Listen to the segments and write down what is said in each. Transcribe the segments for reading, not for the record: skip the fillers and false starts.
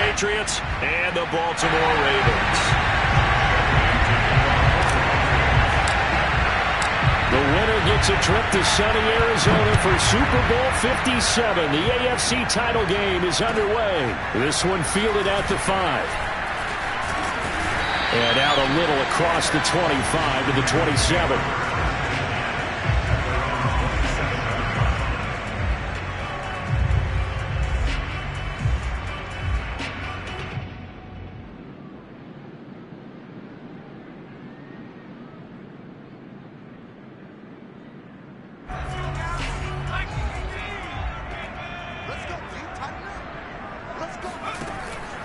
Patriots and the Baltimore Ravens. The winner gets a trip to sunny Arizona for Super Bowl 57. The AFC title game is underway. This one fielded at the 5. And out a little across the 25 to the 27.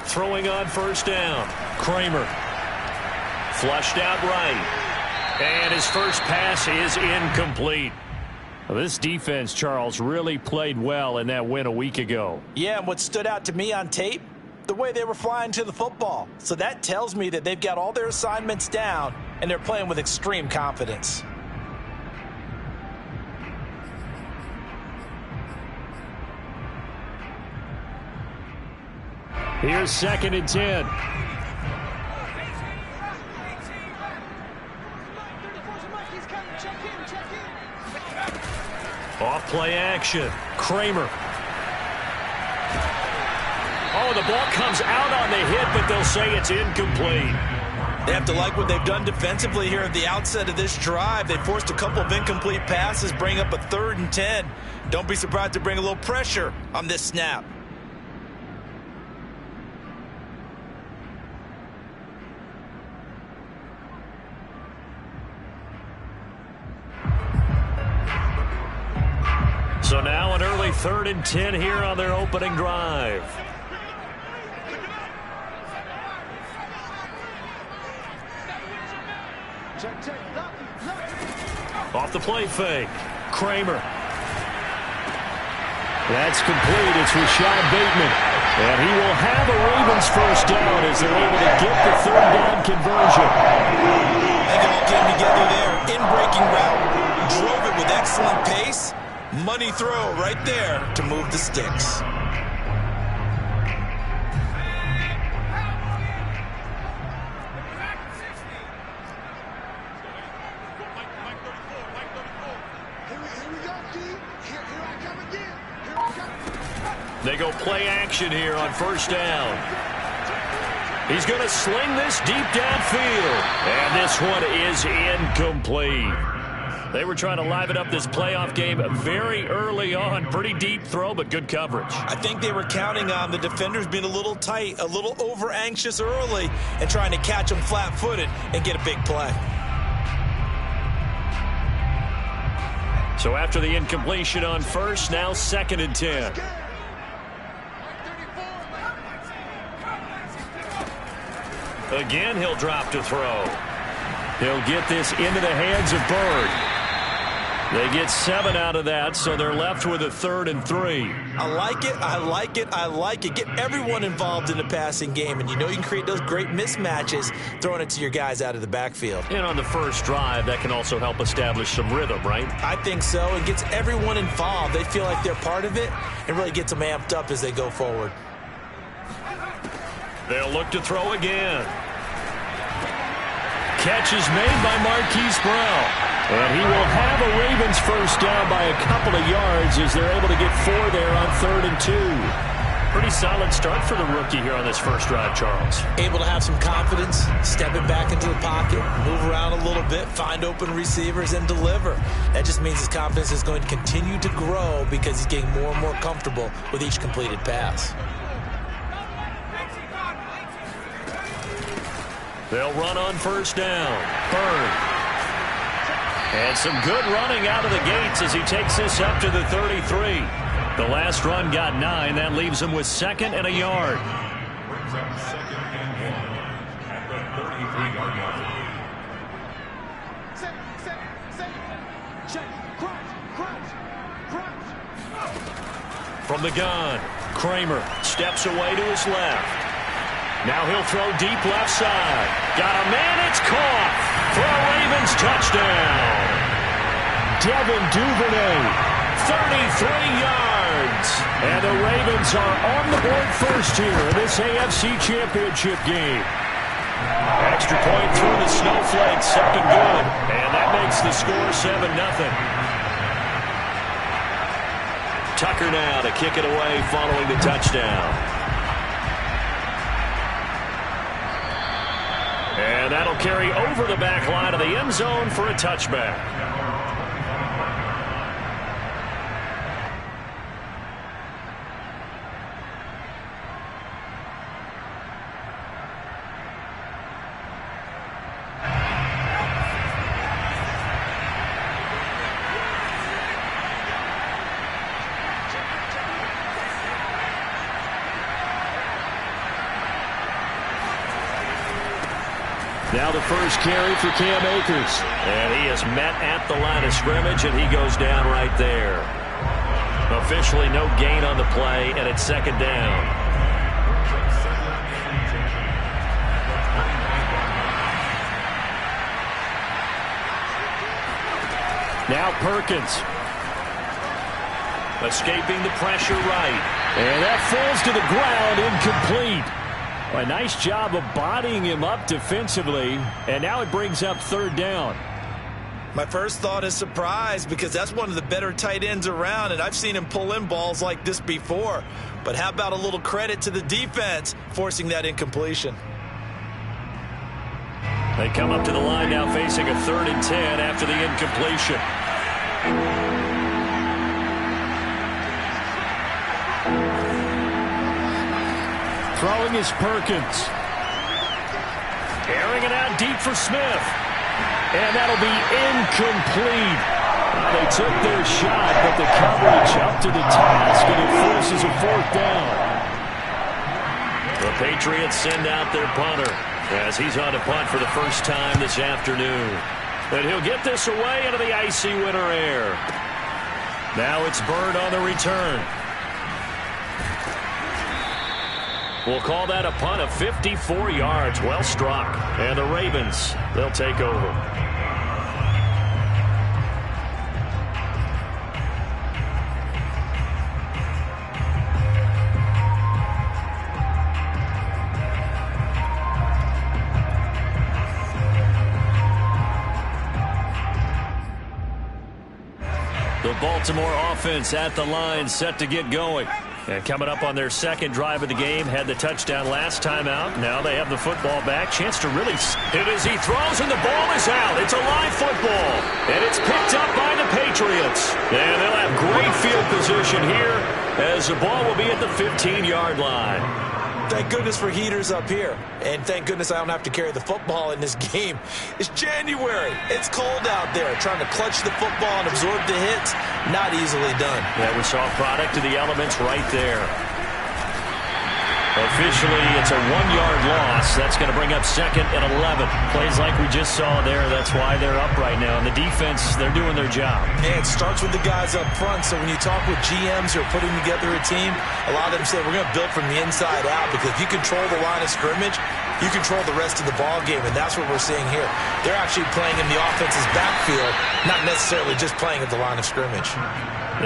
Throwing on first down. Kramer. Flushed out right. And his first pass is incomplete. This defense, Charles, really played well in that win a week ago. Yeah, and what stood out to me on tape, the way they were flying to the football. So that tells me that they've got all their assignments down, and they're playing with extreme confidence. Here's 2nd and 10. Off play action. Kramer. Oh, the ball comes out on the hit, but they'll say it's incomplete. They have to like what they've done defensively here at the outset of this drive. They forced a couple of incomplete passes, bring up a 3rd and 10. Don't be surprised to bring a little pressure on this snap. So now an early 3rd and 10 here on their opening drive. Off the play fake. Kramer. That's complete. It's Rashad Bateman. And he will have a Ravens first down as they're able to get the 3rd down conversion. They all came together there. In-breaking route. Drove it with excellent pace. Money throw right there to move the sticks. They go play action here on first down. He's going to sling this deep downfield. And this one is incomplete. They were trying to liven up this playoff game very early on. Pretty deep throw, but good coverage. I think they were counting on the defenders being a little tight, a little over-anxious early, and trying to catch them flat-footed and get a big play. So after the incompletion on first, now 2nd and 10. Again, he'll drop to throw. He'll get this into the hands of Bird. They get 7 out of that, so they're left with a 3rd and 3. I like it, I like it, I like it. Get everyone involved in the passing game, and you know you can create those great mismatches throwing it to your guys out of the backfield. And on the first drive, that can also help establish some rhythm, right? I think so. It gets everyone involved. They feel like they're part of it, and really gets them amped up as they go forward. They'll look to throw again. Catch is made by Marquise Brown. And he will have a Ravens first down by a couple of yards as they're able to get 4 there on 3rd and 2. Pretty solid start for the rookie here on this first drive, Charles. Able to have some confidence, stepping back into the pocket, move around a little bit, find open receivers, and deliver. That just means his confidence is going to continue to grow because he's getting more and more comfortable with each completed pass. They'll run on first down. Bird. And some good running out of the gates as he takes this up to the 33. The last run got 9. That leaves him with 2nd and a yard. From the gun, Kramer steps away to his left. Now he'll throw deep left side. Got a man, it's caught for a Ravens touchdown. Devin Duvernay, 33 yards. yards. And the Ravens are on the board first here in this AFC Championship game. Extra point through the snowflake, second good. And that makes the score 7-0. Tucker now to kick it away following the touchdown. And that'll carry over the back line of the end zone for a touchback. Now the first carry for Cam Akers. And he is met at the line of scrimmage, and he goes down right there. Officially no gain on the play, and it's second down. Now Perkins. Escaping the pressure right. And that falls to the ground, incomplete. A nice job of bodying him up defensively, and now it brings up third down. My first thought is surprise, because that's one of the better tight ends around, and I've seen him pull in balls like this before. But how about a little credit to the defense forcing that incompletion? They come up to the line now facing a 3rd and 10 after the incompletion. Throwing is Perkins. Airing it out deep for Smith. And that'll be incomplete. They took their shot, but the coverage up to the task, and it forces a 4th down. The Patriots send out their punter as he's on to punt for the first time this afternoon. And he'll get this away into the icy winter air. Now it's Bird on the return. We'll call that a punt of 54 yards. Well struck. And the Ravens, they'll take over. The Baltimore offense at the line, set to get going. And coming up on their second drive of the game, had the touchdown last time out. Now they have the football back. Chance to really hit as he throws, and the ball is out. It's a live football, and it's picked up by the Patriots. And they'll have great field position here as the ball will be at the 15-yard line. Thank goodness for heaters up here. And thank goodness I don't have to carry the football in this game. It's January. It's cold out there. Trying to clutch the football and absorb the hits, not easily done. Yeah, we saw a product of the elements right there. Officially, it's a 1-yard loss. That's going to bring up 2nd and 11. Plays like we just saw there. That's why they're up right now. And the defense, they're doing their job. And it starts with the guys up front. So when you talk with GMs who are putting together a team, a lot of them say we're going to build from the inside out, because if you control the line of scrimmage, you control the rest of the ball game, and that's what we're seeing here. They're actually playing in the offense's backfield, not necessarily just playing at the line of scrimmage.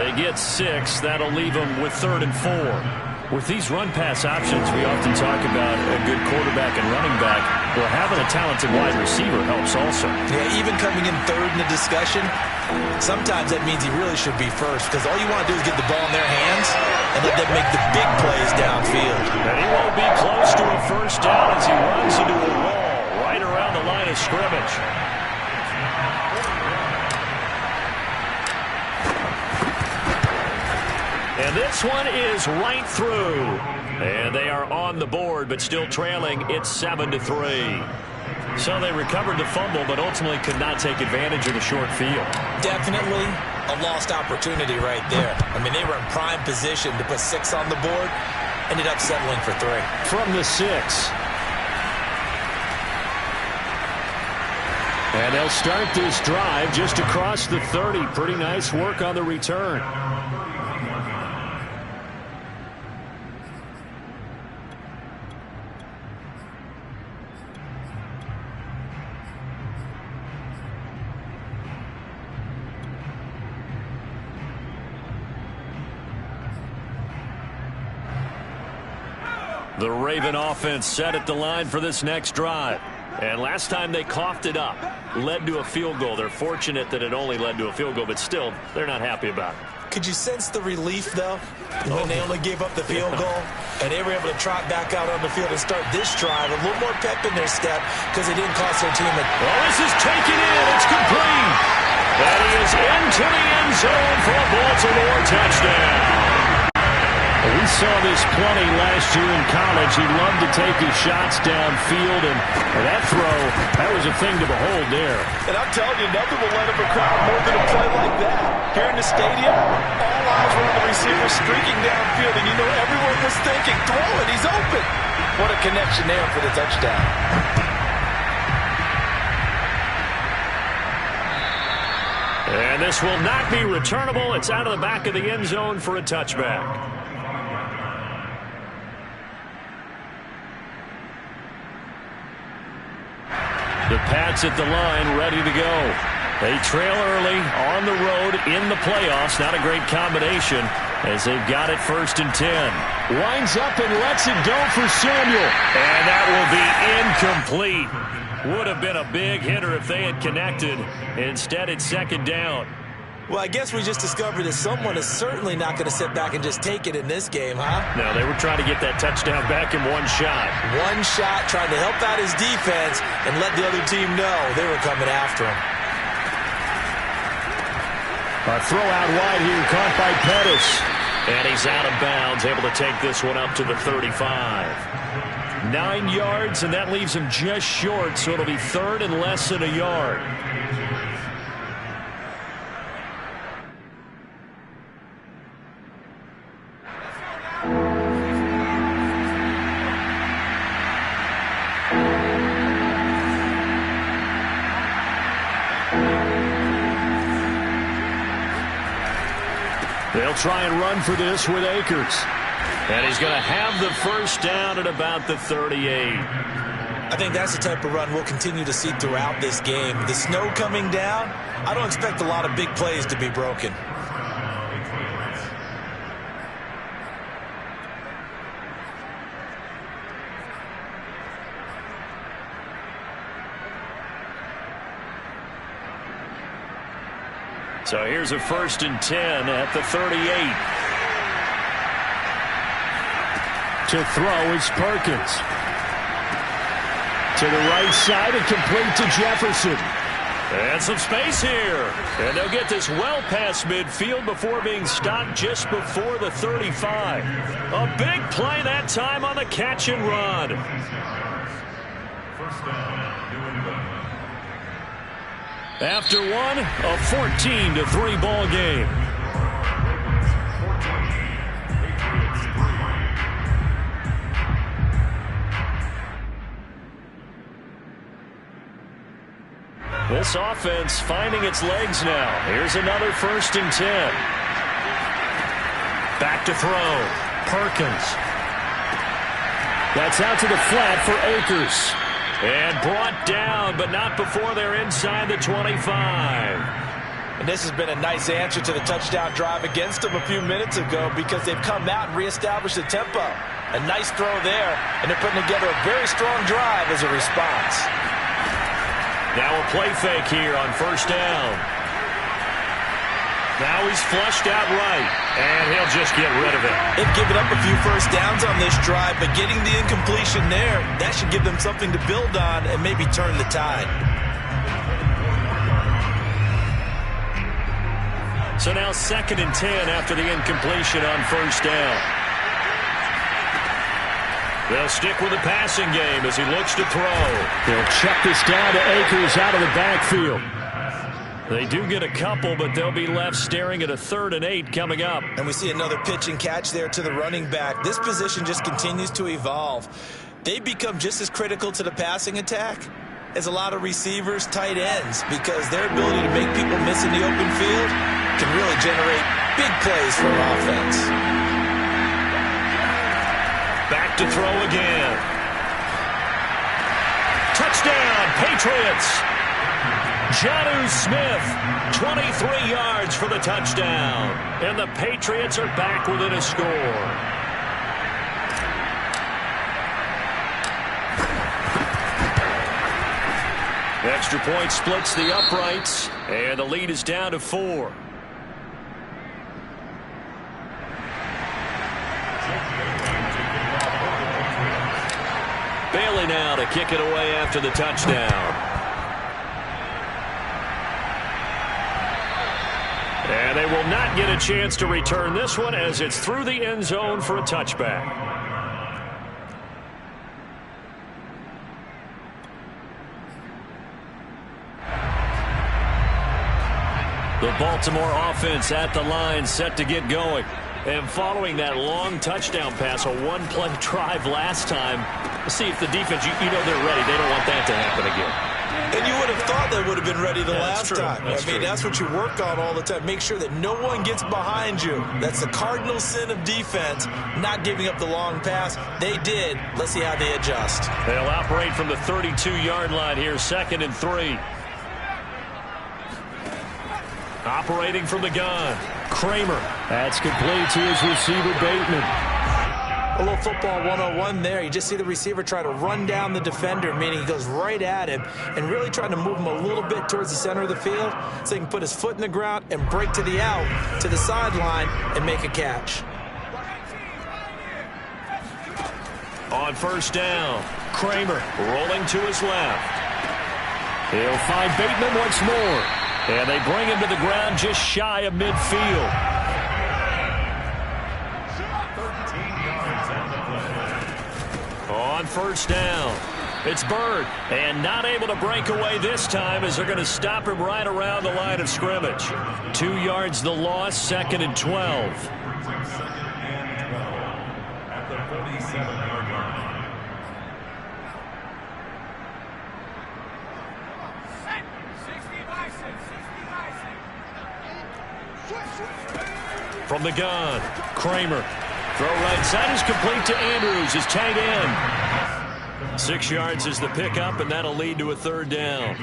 They get 6. That'll leave them with 3rd and 4. With these run-pass options, we often talk about a good quarterback and running back. Well, having a talented wide receiver helps also. Yeah, even coming in 3rd in the discussion, sometimes that means he really should be first, because all you want to do is get the ball in their hands and let them make the big plays downfield. And he won't be close to a first down as he runs into a wall right around the line of scrimmage. And this one is right through. And they are on the board, but still trailing. It's 7-3. So they recovered the fumble, but ultimately could not take advantage of the short field. Definitely a lost opportunity right there. I mean, they were in prime position to put 6 on the board. Ended up settling for 3. From the 6. And they'll start this drive just across the 30. Pretty nice work on the return. The Raven offense set at the line for this next drive. And last time they coughed it up, led to a field goal. They're fortunate that it only led to a field goal, but still, they're not happy about it. Could you sense the relief, though, when they only gave up the field goal and they were able to trot back out on the field and start this drive? A little more pep in their step because it didn't cost their team a... Oh, this is taken in. It's complete. And he is into the end zone for a Baltimore touchdown. We saw this plenty last year in college. He loved to take his shots downfield, and that throw, that was a thing to behold there. And I'm telling you, nothing will let up a crowd more than a play like that. Here in the stadium, all eyes were on the receiver streaking downfield, and you know everyone was thinking, throw it, he's open. What a connection there for the touchdown. And this will not be returnable. It's out of the back of the end zone for a touchback. The Pats at the line, ready to go. They trail early on the road in the playoffs. Not a great combination as they've got it 1st and 10. Winds up and lets it go for Samuel. And that will be incomplete. Would have been a big hitter if they had connected. Instead, it's 2nd down. Well, I guess we just discovered that someone is certainly not going to sit back and just take it in this game, huh? No, they were trying to get that touchdown back in one shot. One shot, trying to help out his defense and let the other team know they were coming after him. A throw out wide here, caught by Pettis. And he's out of bounds, able to take this one up to the 35. 9 yards, and that leaves him just short, so it'll be 3rd and less than a yard. They'll try and run for this with Akers. And he's going to have the 1st down at about the 38. I think that's the type of run we'll continue to see throughout this game. The snow coming down, I don't expect a lot of big plays to be broken. So here's a 1st and 10 at the 38. To throw is Perkins. To the right side and complete to Jefferson. And some space here. And they'll get this well past midfield before being stopped just before the 35. A big play that time on the catch and run. After one, a 14-3 ball game. This offense finding its legs now. Here's another 1st and 10. Back to throw. Perkins. That's out to the flat for Akers. And brought down, but not before they're inside the 25. And this has been a nice answer to the touchdown drive against them a few minutes ago because they've come out and reestablished the tempo. A nice throw there, and they're putting together a very strong drive as a response. Now a play fake here on 1st down. Now he's flushed out right, and he'll just get rid of it. They've given up a few 1st downs on this drive, but getting the incompletion there, that should give them something to build on and maybe turn the tide. So now 2nd and 10 after the incompletion on 1st down. They'll stick with the passing game as he looks to throw. They'll check this down to Akers out of the backfield. They do get a couple, but they'll be left staring at a 3rd and 8 coming up. And we see another pitch and catch there to the running back. This position just continues to evolve. They become just as critical to the passing attack as a lot of receivers, tight ends, because their ability to make people miss in the open field can really generate big plays for an offense. Back to throw again. Touchdown, Patriots. Jonnu Smith, 23 yards for the touchdown. And the Patriots are back within a score. extra point splits the uprights, and the lead is down to 4. Bailey now to kick it away after the touchdown. And they will not get a chance to return this one as it's through the end zone for a touchback. The Baltimore offense at the line set to get going. And following that long touchdown pass, a one-play drive last time, see if the defense, you know they're ready. They don't want that to happen again. And you would have thought they would have been ready the last true. time. That's what you work on all the time. Make sure that no one gets behind you. That's the cardinal sin of defense, not giving up the long pass. They did. Let's see how they adjust. They'll operate from the 32-yard line here, 2nd and 3. Operating from the gun, Kramer. That's complete to his receiver, Bateman. A little football 101 there. You just see the receiver try to run down the defender, meaning he goes right at him and really trying to move him a little bit towards the center of the field so he can put his foot in the ground and break to the out, to the sideline, and make a catch. On first down, Kramer rolling to his left. He'll find Bateman once more. And they bring him to the ground just shy of midfield. On first down, it's Bird. And not able to break away this time as they're going to stop him right around the line of scrimmage. 2 yards the loss, 2nd and 12. At the 47-yard line. From the gun, Kramer. Throw right side is complete to Andrews, his tight end. 6 yards is the pickup, and that'll lead to a 3rd down.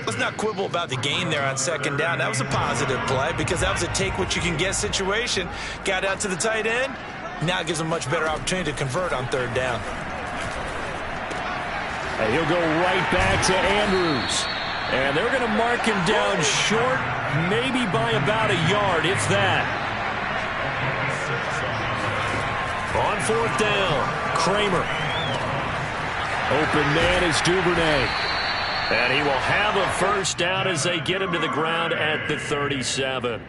Let's not quibble about the gain there on 2nd down. That was a positive play because that was a take-what-you-can-get situation. Got out to the tight end. Now it gives him a much better opportunity to convert on 3rd down. And he'll go right back to Andrews. And they're going to mark him down short, maybe by about a yard, if that. On 4th down, Kramer. Open man is Duvernay. And he will have a first down as they get him to the ground at the 37.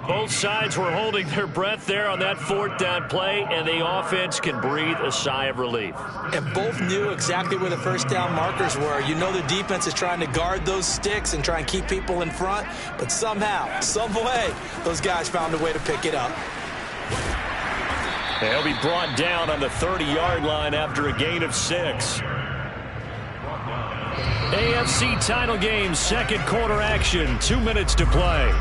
Both sides were holding their breath there on that 4th down play, and the offense can breathe a sigh of relief. And both knew exactly where the first down markers were. You know the defense is trying to guard those sticks and try and keep people in front, but somehow, some way, those guys found a way to pick it up. They'll be brought down on the 30-yard line after a gain of 6. AFC title game, 2nd quarter action, 2 minutes to play.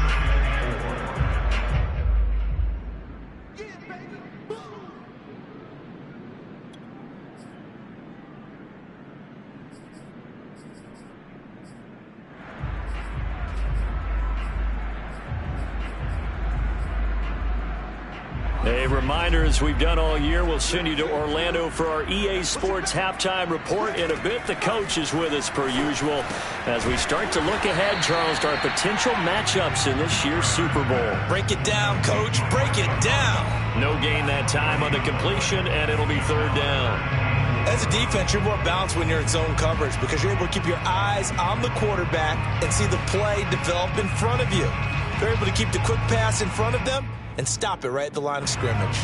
A reminder, as we've done all year, we'll send you to Orlando for our EA Sports halftime report in a bit. The coach is with us per usual as we start to look ahead, Charles, to our potential matchups in this year's Super Bowl. Break it down, Coach. Break it down. No gain that time on the completion, and it'll be 3rd down. As a defense, you're more balanced when you're in zone coverage because you're able to keep your eyes on the quarterback and see the play develop in front of you. They're able to keep the quick pass in front of them and stop it right at the line of scrimmage.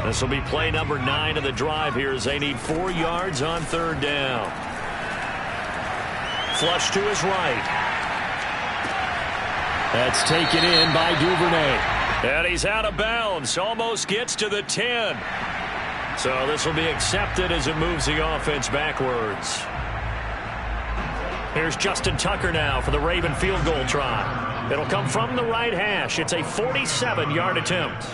This will be play number 9 of the drive here as they need 4 yards on 3rd down. Flush to his right. That's taken in by Duvernay. And he's out of bounds. Almost gets to the 10. So this will be accepted as it moves the offense backwards. Here's Justin Tucker now for the Raven field goal try. It'll come from the right hash. It's a 47-yard attempt.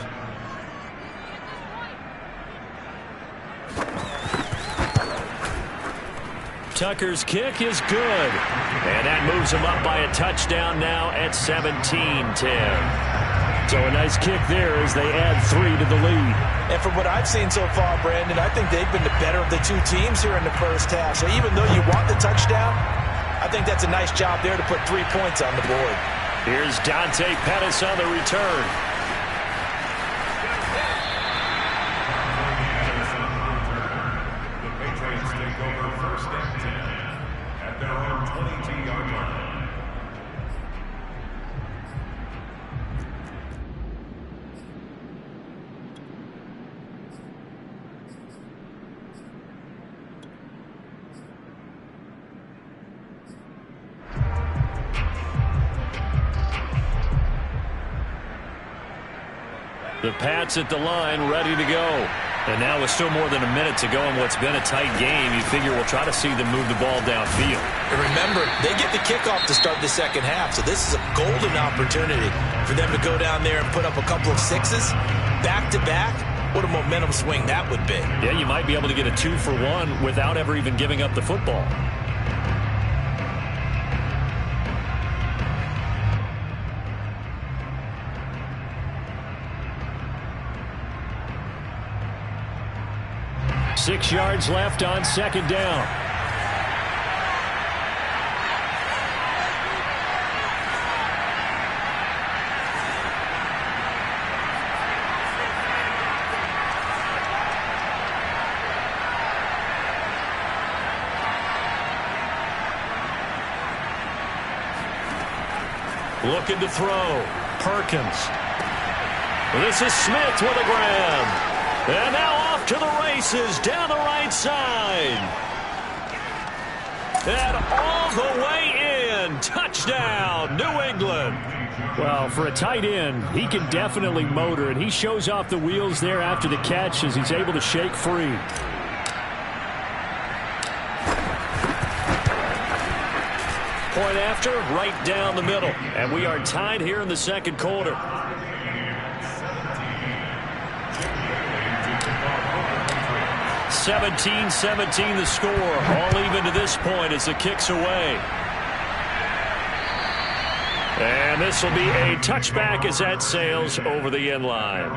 Tucker's kick is good. And that moves him up by a touchdown now at 17-10. So a nice kick there as they add 3 to the lead. And from what I've seen so far, Brandon, I think they've been the better of the two teams here in the first half. So even though you want the touchdown, I think that's a nice job there to put 3 points on the board. Here's Dante Pettis on the return. The Patriots take over 1st and 10 at their own 22-yard line. The Pats at the line, ready to go. And now with still more than a minute to go in what's been a tight game, you figure we'll try to see them move the ball downfield. And remember, they get the kickoff to start the second half, so this is a golden opportunity for them to go down there and put up a couple of sixes back-to-back. What a momentum swing that would be. Yeah, you might be able to get a 2-for-1 without ever even giving up the football. Six yards left on second down. Looking to throw. Perkins. This is Smith with a grab. And now off to the races down the right side. And all the way in. Touchdown, New England. Well, for a tight end, he can definitely motor, and he shows off the wheels there after the catch as he's able to shake free. Point after, right down the middle. And we are tied here in the second quarter. 17-17 the score. All even to this point as the kick's away. And this will be a touchback as that sails over the end line.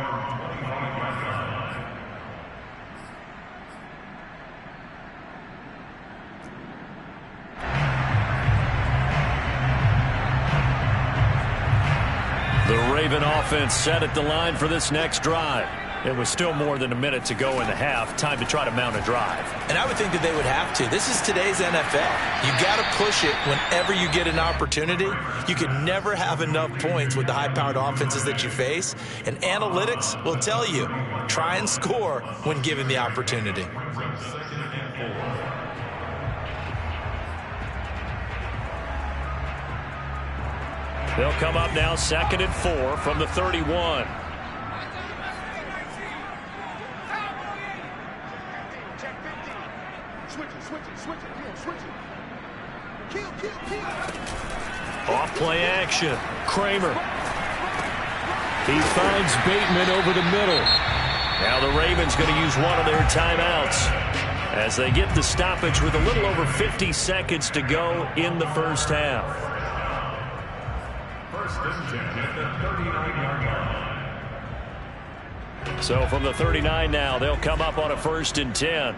The Raven offense set at the line for this next drive. It was still more than a minute to go in the half. Time to try to mount a drive. And I would think that they would have to. This is today's NFL. You got to push it whenever you get an opportunity. You can never have enough points with the high-powered offenses that you face. And analytics will tell you, try and score when given the opportunity. They'll come up now 2nd and 4 from the 31. Off play action. Kramer. He finds Bateman over the middle. Now the Ravens going to use one of their timeouts as they get the stoppage with a little over 50 seconds to go in the first half. 1st and 10 at the 39-yard line. So from the 39 now, they'll come up on a 1st and 10.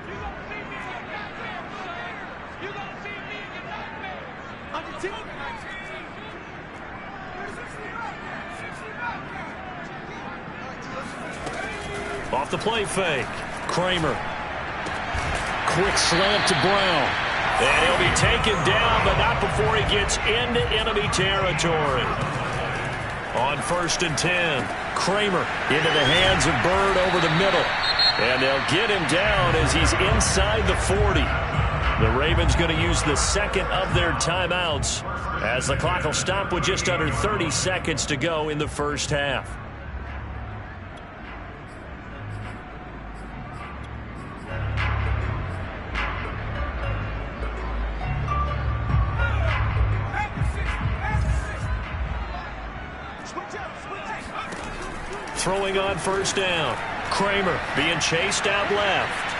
Off the play fake. Kramer. Quick slant to Brown. And he'll be taken down, but not before he gets into enemy territory. On 1st and 10, Kramer into the hands of Bird over the middle. And they'll get him down as he's inside the 40. The Ravens going to use the second of their timeouts as the clock will stop with just under 30 seconds to go in the first half. Throwing on 1st down. Kramer being chased out left.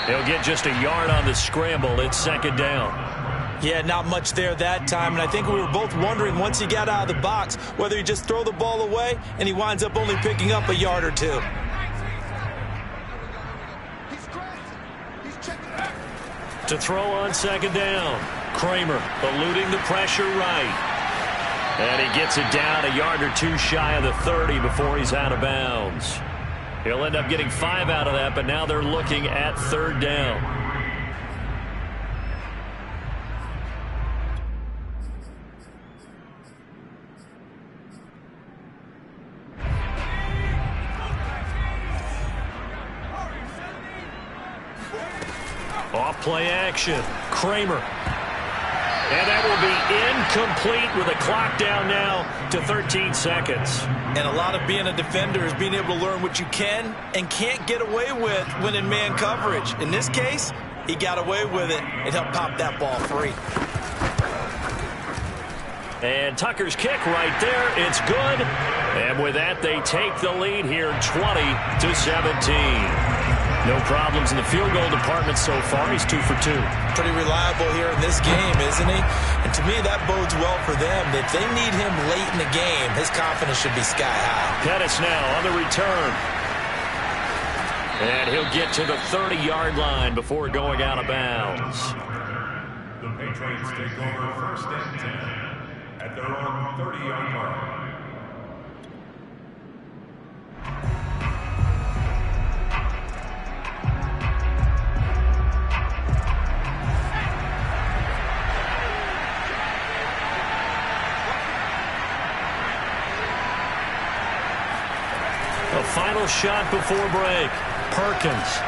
He'll get just a yard on the scramble. It's 2nd down. Yeah, not much there that time, and I think we were both wondering once he got out of the box whether he just throw the ball away and he winds up only picking up a yard or two. to throw on second down. Kramer eluding the pressure right. And he gets it down a yard or two shy of the 30 before he's out of bounds. He'll end up getting 5 out of that, but now they're looking at third down. Off play action. Kramer. And that will be incomplete with a clock down now to 13 seconds. And a lot of being a defender is being able to learn what you can and can't get away with when in man coverage. In this case, he got away with it and helped pop that ball free. And Tucker's kick right there. It's good. And with that, they take the lead here 20-17. No problems in the field goal department so far. He's 2 for 2. Pretty reliable here in this game, isn't he? And to me, that bodes well for them. If they need him late in the game, his confidence should be sky high. Pettis now on the return. And he'll get to the 30-yard line before going out of bounds. The Patriots take over first and 10 at their own 30-yard line. A final shot before break. Perkins.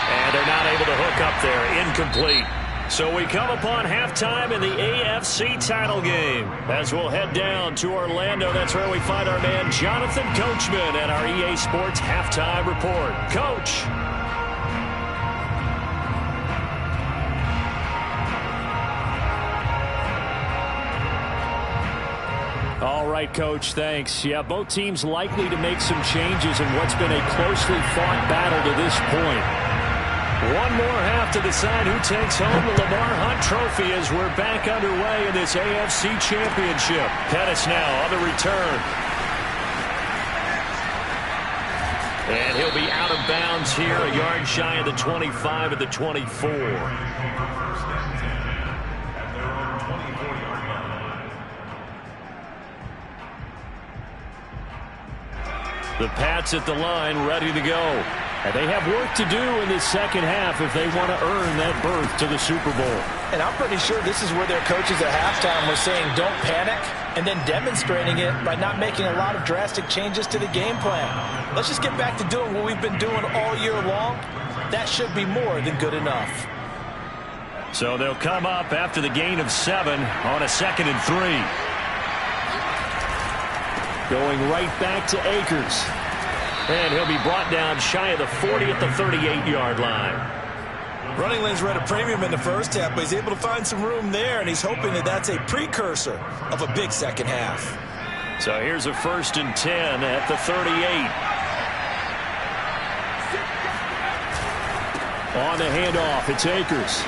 And they're not able to hook up there. Incomplete. So we come upon halftime in the AFC title game. As we'll head down to Orlando, that's where we find our man Jonathan Coachman at our EA Sports Halftime Report. Coach. All right, Coach, thanks. Yeah, both teams likely to make some changes in what's been a closely fought battle to this point. One more half to decide who takes home the Lamar Hunt Trophy as we're back underway in this AFC Championship. Pettis now on the return. And he'll be out of bounds here, a yard shy of the 25 at the 24. The Pats at the line, ready to go. And they have work to do in this second half if they want to earn that berth to the Super Bowl. And I'm pretty sure this is where their coaches at halftime were saying don't panic, and then demonstrating it by not making a lot of drastic changes to the game plan. Let's just get back to doing what we've been doing all year long. That should be more than good enough. So they'll come up after the gain of 7 on a 2nd and 3. Going right back to Akers. And he'll be brought down shy of the 40 at the 38-yard line. Running lanes were at a premium in the first half, but he's able to find some room there, and he's hoping that that's a precursor of a big second half. So here's a 1st and 10 at the 38. On the handoff, it's Akers.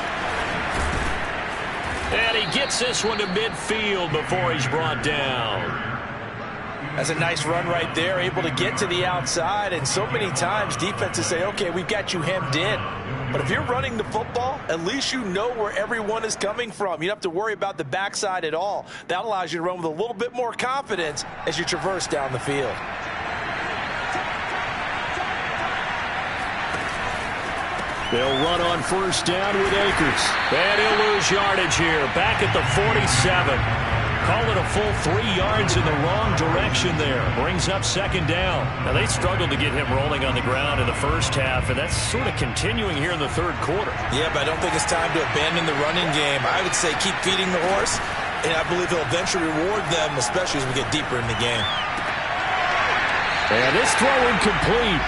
And he gets this one to midfield before he's brought down. That's a nice run right there, able to get to the outside, and so many times defenses say, okay, we've got you hemmed in. But if you're running the football, at least you know where everyone is coming from. You don't have to worry about the backside at all. That allows you to run with a little bit more confidence as you traverse down the field. They'll run on 1st down with Akers. And he'll lose yardage here, back at the 47. Call it a full 3 yards in the wrong direction there. Brings up 2nd down. Now, they struggled to get him rolling on the ground in the first half, and that's sort of continuing here in the 3rd quarter. Yeah, but I don't think it's time to abandon the running game. I would say keep feeding the horse, and I believe he'll eventually reward them, especially as we get deeper in the game. And this throw incomplete.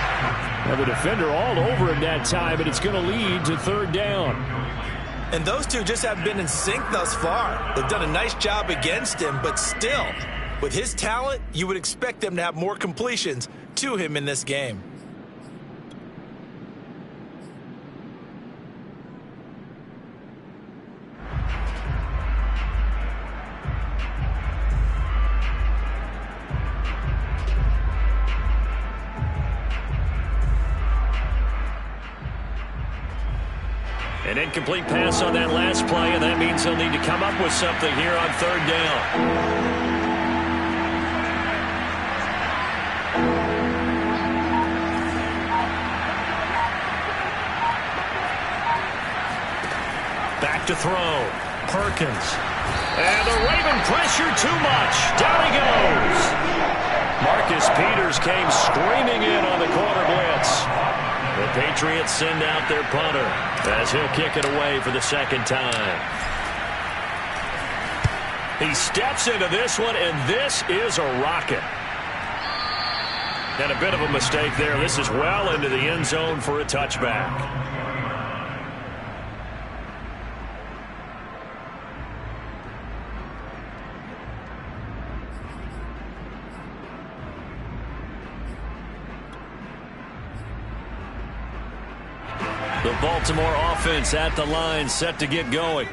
Now, the defender all over him that time, and it's going to lead to 3rd down. And those two just haven't been in sync thus far. They've done a nice job against him, but still, with his talent, you would expect them to have more completions to him in this game. An incomplete pass on that last play, and that means they'll need to come up with something here on third down. Back to throw. Perkins. And the Raven pressure too much. Down he goes. Marcus Peters came screaming in on the corner blitz. The Patriots send out their punter as he'll kick it away for the second time. He steps into this one, and this is a rocket. And a bit of a mistake there. This is well into the end zone for a touchback. The Baltimore offense at the line, set to get going.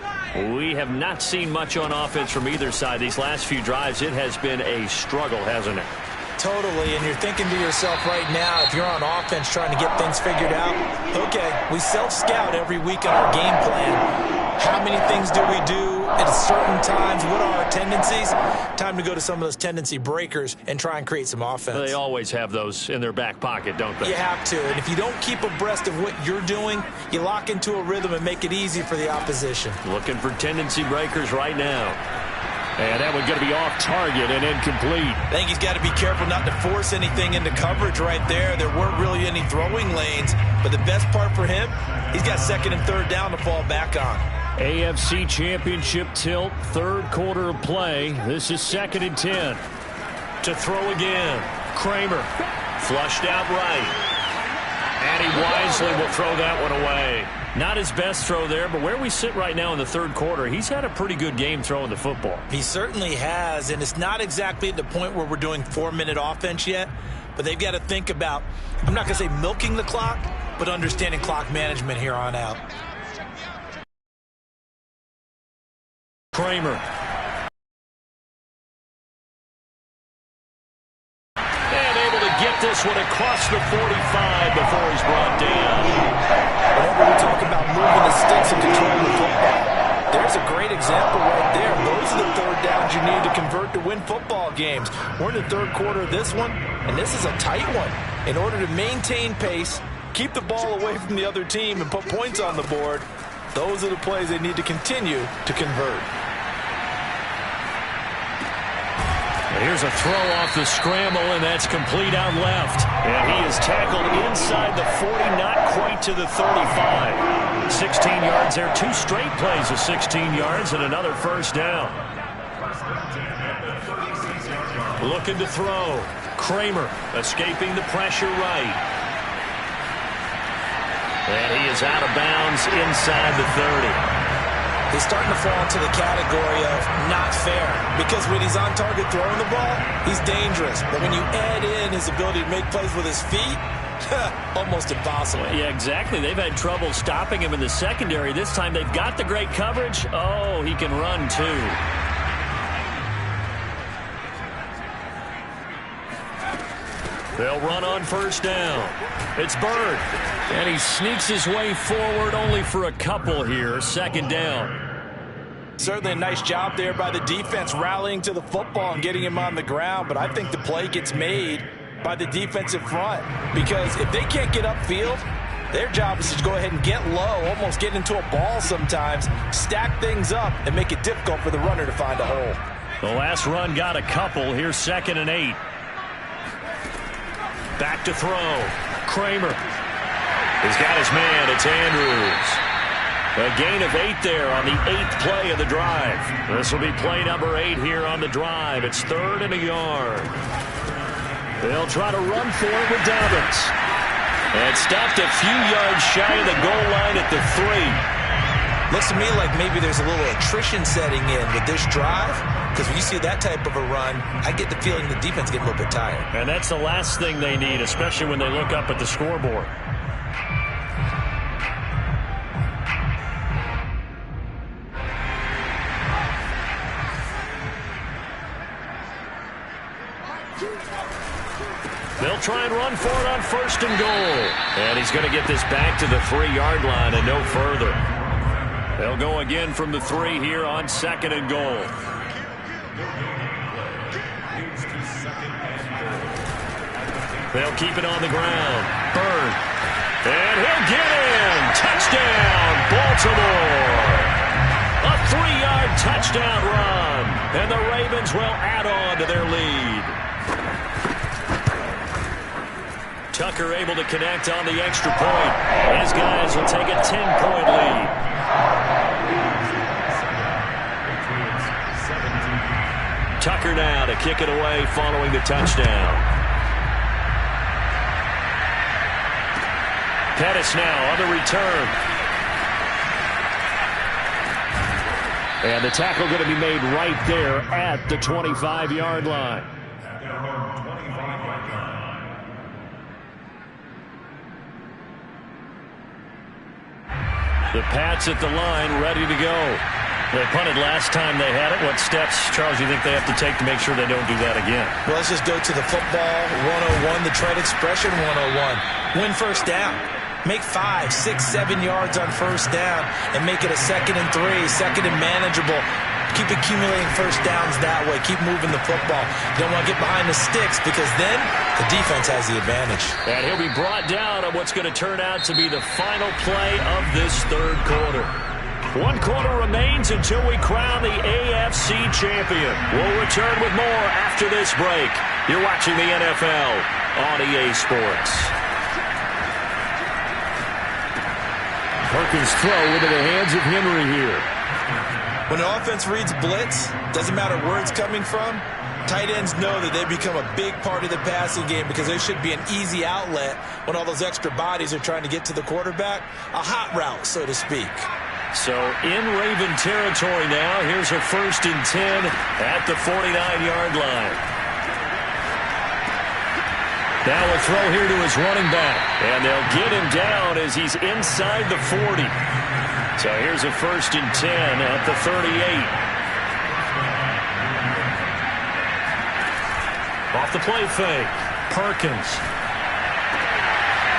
We have not seen much on offense from either side. These last few drives, it has been a struggle, hasn't it? Totally, and you're thinking to yourself right now, if you're on offense trying to get things figured out, okay, we self-scout every week on our game plan. How many things do we do at certain times? What are our tendencies? Time to go to some of those tendency breakers and try and create some offense. They always have those in their back pocket, don't they? You have to, and if you don't keep abreast of what you're doing, you lock into a rhythm and make it easy for the opposition. Looking for tendency breakers right now. And that one's going to be off target and incomplete. I think he's got to be careful not to force anything into coverage right there. There weren't really any throwing lanes, but the best part for him, he's got second and third down to fall back on. AFC Championship tilt, third quarter of play. This is 2nd and 10. To throw again. Kramer flushed out right. And he wisely will throw that one away. Not his best throw there, but where we sit right now in the third quarter, he's had a pretty good game throwing the football. He certainly has, and it's not exactly at the point where we're doing 4-minute offense yet, but they've got to think about, I'm not going to say milking the clock, but understanding clock management here on out. Kramer. And able to get this one across the 45 before he's brought down. Whenever we talk about moving the sticks and controlling the football, there's a great example right there. Those are the third downs you need to convert to win football games. We're in the third quarter of this one, and this is a tight one. In order to maintain pace, keep the ball away from the other team, and put points on the board, those are the plays they need to continue to convert. Here's a throw off the scramble, and that's complete out left. And he is tackled inside the 40, not quite to the 35. 16 yards there, 2 straight plays of 16 yards, and another first down. Looking to throw. Kramer escaping the pressure right. And he is out of bounds inside the 30. He's starting to fall into the category of not fair, because when he's on target throwing the ball, he's dangerous. But when you add in his ability to make plays with his feet, almost impossible. Yeah, exactly. They've had trouble stopping him in the secondary. This time they've got the great coverage. Oh, he can run too. They'll run on first down. It's Bird. And he sneaks his way forward only for a couple here. 2nd down. Certainly a nice job there by the defense rallying to the football and getting him on the ground, but I think the play gets made by the defensive front, because if they can't get upfield, their job is to go ahead and get low, almost get into a ball sometimes, stack things up, and make it difficult for the runner to find a hole. The last run got a couple. Here's 2nd and 8. Back to throw. Kramer. He's got his man. It's Andrews. A gain of 8 there on the 8th play of the drive. This will be play number 8 here on the drive. It's 3rd and a yard. They'll try to run for it with Dobbins. And stopped a few yards shy of the goal line at the 3. Looks to me like maybe there's a little attrition setting in with this drive, because when you see that type of a run, I get the feeling the defense getting a little bit tired. And that's the last thing they need, especially when they look up at the scoreboard. They'll try and run for it on 1st and goal. And he's going to get this back to the 3-yard line and no further. They'll go again from the 3 here on 2nd and goal. They'll keep it on the ground. Bird. And he'll get in. Touchdown, Baltimore. A 3-yard touchdown run. And the Ravens will add on to their lead. Tucker able to connect on the extra point. His guys will take a 10-point lead. Tucker now to kick it away following the touchdown. Pettis now on the return. And the tackle going to be made right there at the 25-yard line. The Pats at the line, ready to go. They punted last time they had it. What steps, Charles, do you think they have to take to make sure they don't do that again? Well, let's just go to the football 101, the trade expression 101. Win first down. Make 5, 6, 7 yards on first down and make it a 2nd and 3, 2nd and manageable. Keep accumulating first downs that way. Keep moving the football. You don't want to get behind the sticks because then the defense has the advantage. And he'll be brought down on what's going to turn out to be the final play of this 3rd quarter. 1 quarter remains until we crown the AFC champion. We'll return with more after this break. You're watching the NFL on EA Sports. Perkins throw into the hands of Henry here. When the offense reads blitz, doesn't matter where it's coming from, tight ends know that they become a big part of the passing game because there should be an easy outlet when all those extra bodies are trying to get to the quarterback. A hot route, so to speak. So in Raven territory now, here's a 1st and 10 at the 49-yard line. Now a throw here to his running back. And they'll get him down as he's inside the 40. So here's a 1st and 10 at the 38. Off the play fake. Perkins.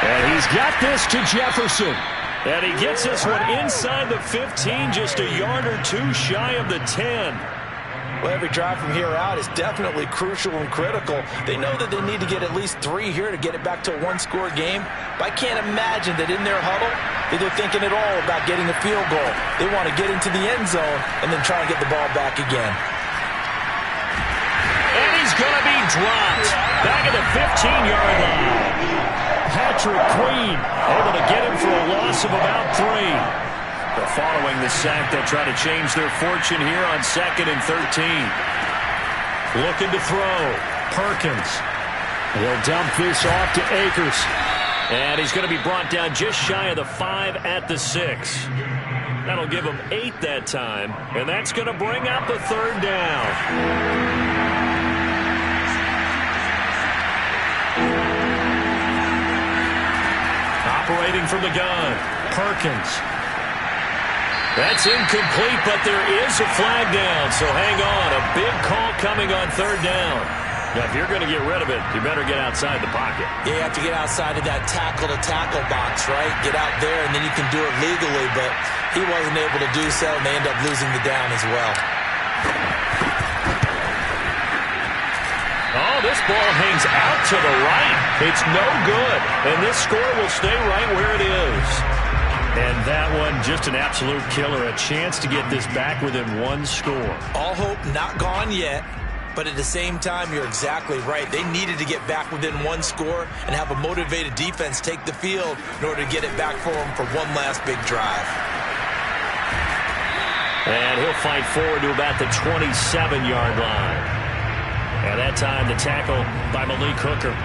And he's got this to Jefferson. And he gets this one inside the 15, just a yard or 2 shy of the 10. Well, every drive from here out is definitely crucial and critical. They know that they need to get at least 3 here to get it back to a 1-score game. But I can't imagine that in their huddle that they're thinking at all about getting a field goal. They want to get into the end zone and then try and get the ball back again. And he's going to be dropped back at the 15-yard line. Patrick Queen able to get him for a loss of about 3. But following the sack, they'll try to change their fortune here on 2nd and 13. Looking to throw. Perkins. He'll dump this off to Akers. And he's going to be brought down just shy of the 5 at the 6. That'll give him 8 that time. And that's going to bring up the 3rd down. Operating from the gun. Perkins. That's incomplete, but there is a flag down, so hang on. A big call coming on 3rd down. Now, if you're going to get rid of it, you better get outside the pocket. Yeah, you have to get outside of that tackle-to-tackle box, right? Get out there, and then you can do it legally, but he wasn't able to do so, and they end up losing the down as well. Oh, this ball hangs out to the right. It's no good, and this score will stay right where it is. And that one, just an absolute killer. A chance to get this back within 1 score. All hope not gone yet, but at the same time, you're exactly right. They needed to get back within 1 score and have a motivated defense take the field in order to get it back for them for one last big drive. And he'll fight forward to about the 27-yard line. And that time, the tackle by Malik Hooker.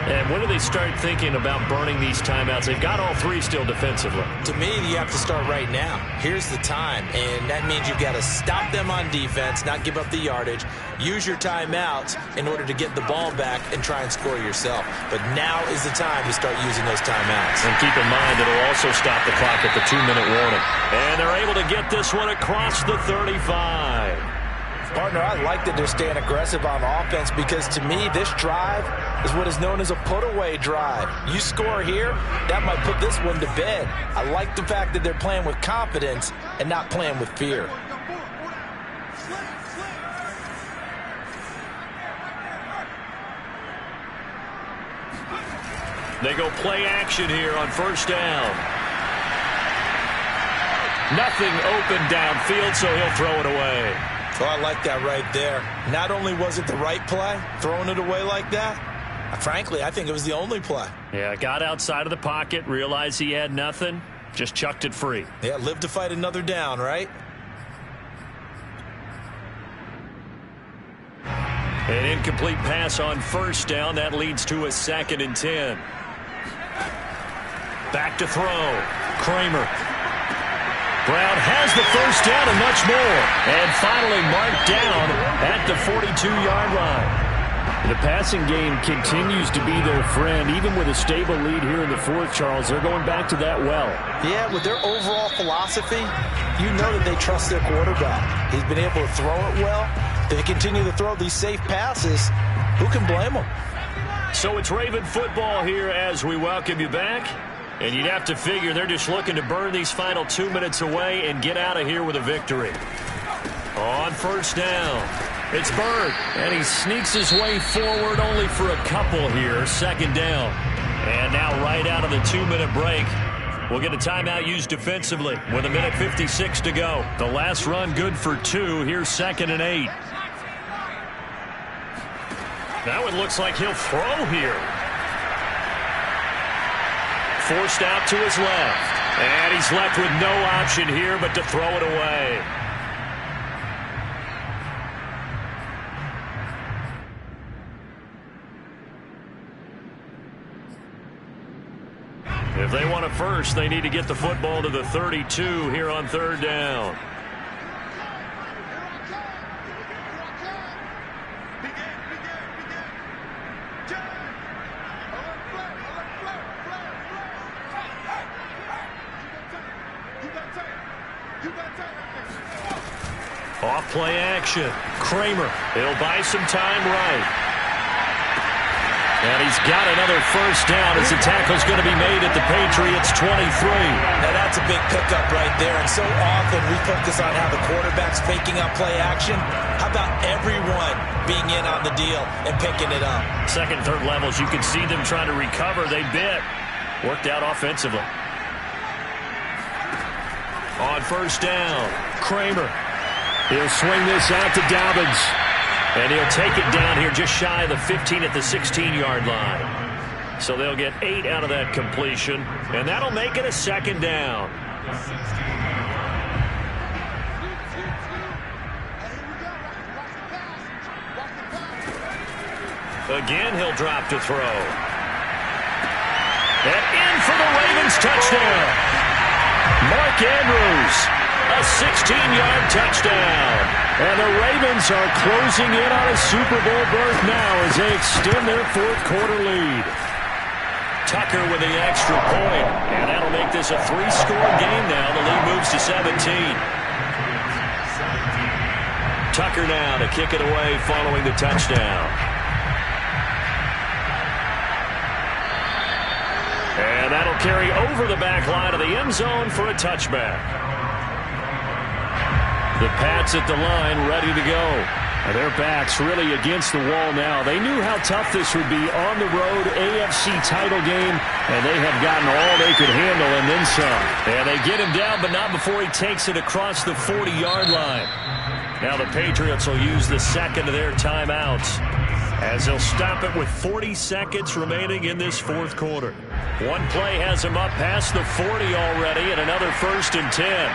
And when do they start thinking about burning these timeouts? They've got all 3 still defensively. To me, you have to start right now. Here's the time, and that means you've got to stop them on defense, not give up the yardage, use your timeouts in order to get the ball back and try and score yourself. But now is the time to start using those timeouts. And keep in mind, it'll also stop the clock at the 2-minute warning. And they're able to get this one across the 35. Partner, I like that they're staying aggressive on offense because, to me, this drive is what is known as a put-away drive. You score here, that might put this one to bed. I like the fact that they're playing with confidence and not playing with fear. They go play action here on first down. Nothing open downfield, so he'll throw it away. Oh, I like that right there. Not only was it the right play, throwing it away like that, frankly, I think it was the only play. Yeah, got outside of the pocket, realized he had nothing, just chucked it free. Yeah, live to fight another down, right? An incomplete pass on first down. That leads to a 2nd and 10. Back to throw. Kramer. Brown has the first down and much more. And finally marked down at the 42-yard line. The passing game continues to be their friend. Even with a stable lead here in the fourth, Charles, they're going back to that well. Yeah, with their overall philosophy, you know that they trust their quarterback. He's been able to throw it well. They continue to throw these safe passes. Who can blame them? So it's Raven football here as we welcome you back. And you'd have to figure they're just looking to burn these final 2 minutes away and get out of here with a victory. On first down, it's Bird. And he sneaks his way forward only for a couple here. 2nd down. And now right out of the 2-minute break, we'll get a timeout used defensively with 1:56 to go. The last run good for 2. Here's 2nd and 8. Now it looks like he'll throw here. Forced out to his left. And he's left with no option here but to throw it away. If they want it first, they need to get the football to the 32 here on 3rd down. Off play action. Kramer. He'll buy some time right. And he's got another first down as the tackle's going to be made at the Patriots' 23. Now that's a big pickup right there. And so often we focus on how the quarterback's faking out play action. How about everyone being in on the deal and picking it up? 2nd, 3rd levels, you can see them trying to recover. They bit. Worked out offensively. On first down, Kramer. He'll swing this out to Dobbins. And he'll take it down here just shy of the 15 at the 16-yard line. So they'll get 8 out of that completion. And that'll make it a 2nd down. Again, he'll drop to throw. And in for the Ravens touchdown. Mark Andrews. A 16-yard touchdown. And the Ravens are closing in on a Super Bowl berth now as they extend their 4th quarter lead. Tucker with the extra point. And that'll make this a 3-score game now. The lead moves to 17. Tucker now to kick it away following the touchdown. And that'll carry over the back line of the end zone for a touchback. The Pats at the line, ready to go. And their backs really against the wall now. They knew how tough this would be on the road, AFC title game, and they have gotten all they could handle and then some. And they get him down, but not before he takes it across the 40-yard line. Now the Patriots will use the 2nd of their timeouts as they'll stop it with 40 seconds remaining in this 4th quarter. One play has them up past the 40 already, and another 1st and 10.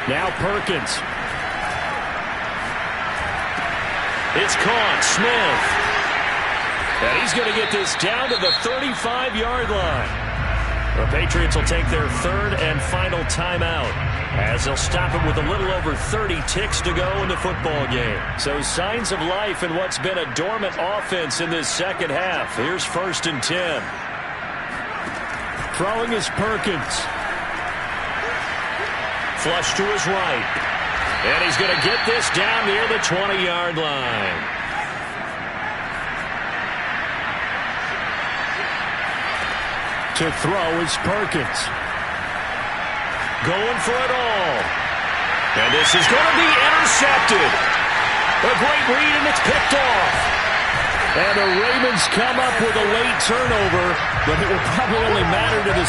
Now Perkins. It's caught. Smith. And he's going to get this down to the 35-yard line. The Patriots will take their 3rd and final timeout as they'll stop it with a little over 30 ticks to go in the football game. So signs of life in what's been a dormant offense in this 2nd half. Here's 1st and 10. Throwing is Perkins. Flush to his right. And he's going to get this down near the 20-yard line. To throw is Perkins. Going for it all. And this is going to be intercepted. A great read, and it's picked off. And the Ravens come up with a late turnover, but it will probably only matter to the